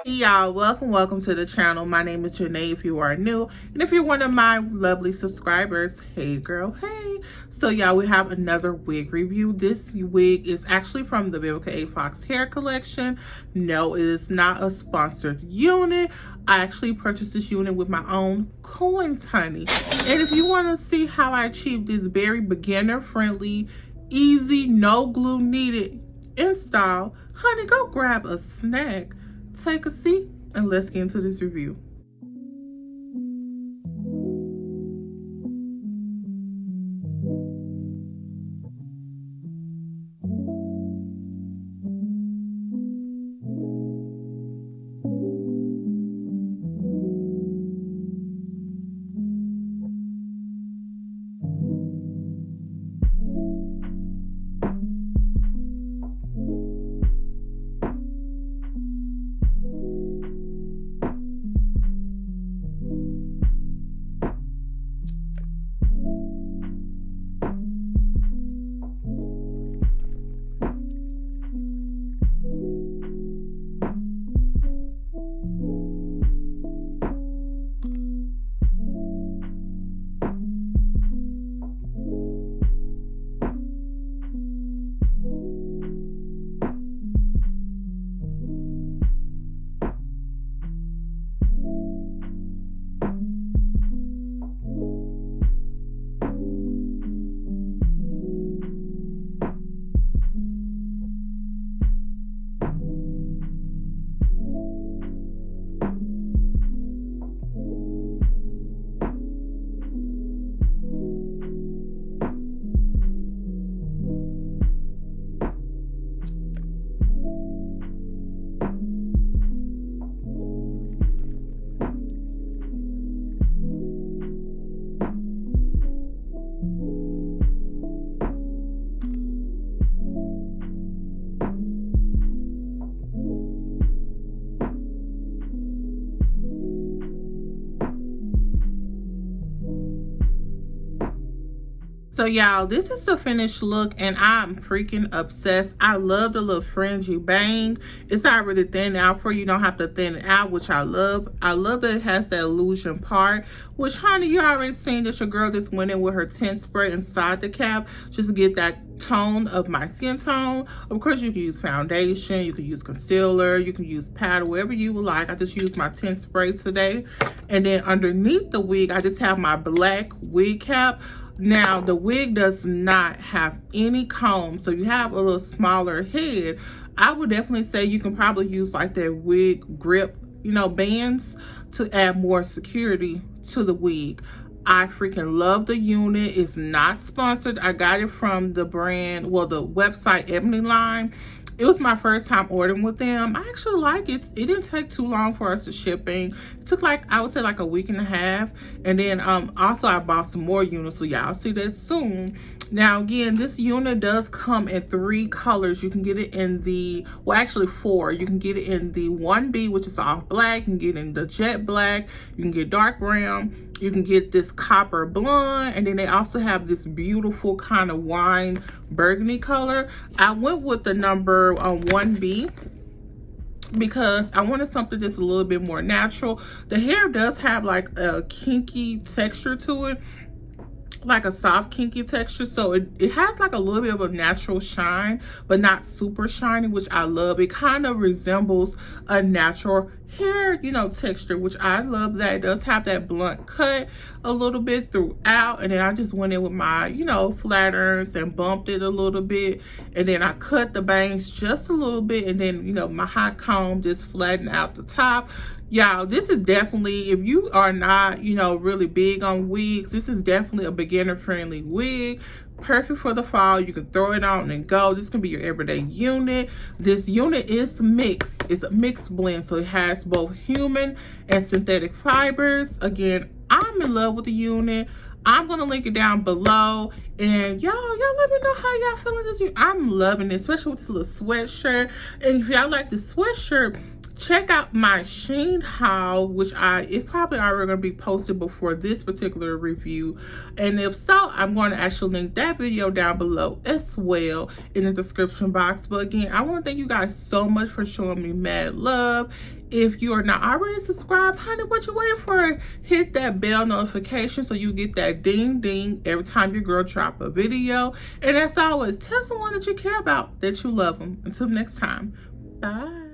Hey y'all, welcome to the channel. My name is Janae if you are new, and if you're one of my lovely subscribers, hey girl, hey. So y'all, we have another wig review. This wig is actually from the Vivica A Fox hair collection. No, it is not a sponsored unit. I actually purchased this unit with my own coins, honey. And if you want to see how I achieved this very beginner friendly, easy, no glue needed install, honey, go grab a snack, take a seat, and let's get into this review. So y'all, this is the finished look and I'm freaking obsessed. I love the little fringy bang. It's not really thin out for you. You don't have to thin it out, which I love. I love that it has that illusion part, which honey, you already seen that your girl just went in with her tint spray inside the cap just to get that tone of my skin tone. Of course, you can use foundation, you can use concealer, you can use powder, whatever you would like. I just used my tint spray today. And then underneath the wig, I just have my black wig cap. Now, the wig does not have any comb, so you have a little smaller head. I would definitely say you can probably use like that wig grip, bands to add more security to the wig. I freaking love the unit. It's not sponsored. I got it from the brand, well, the website Ebonyline. It was my first time ordering with them. I actually like it. It didn't take too long for us to shipping. It took I would say like a week and a half. And then also I bought some more units, so y'all see that soon. Now again, this unit does come in 3 colors. You can get it in the, well actually 4. You can get it in the 1B, which is off black. You can get it in the jet black. You can get dark brown. You can get this copper blonde, and then they also have this beautiful kind of wine burgundy color. I went with the number 1B because I wanted something that's a little bit more natural. The hair does have like a kinky texture to it, like a soft kinky texture, so it has like a little bit of a natural shine, but not super shiny, which I love. It kind of resembles a natural hair texture, which I love. That it does have that blunt cut a little bit throughout, and then I just went in with my flat irons and bumped it a little bit, and then I cut the bangs just a little bit, and then my hot comb just flattened out the top. Y'all, this is definitely, if you are not really big on wigs, this is definitely a beginner friendly wig. Perfect for the fall. You can throw it on and go. This can be your everyday unit. This unit is mixed. It's a mixed blend, so it has both human and synthetic fibers. Again, I'm in love with the unit. I'm gonna link it down below, and y'all let me know how y'all feeling this unit. I'm loving it, especially with this little sweatshirt. And if y'all like the sweatshirt, Check out my Shein haul, which it probably already going to be posted before this particular review. And if so, I'm going to actually link that video down below as well in the description box. But again, I want to thank you guys so much for showing me mad love. If you are not already subscribed, honey, what you waiting for? Hit that bell notification so you get that ding ding every time your girl drop a video. And as always, tell someone that you care about that you love them. Until next time, bye.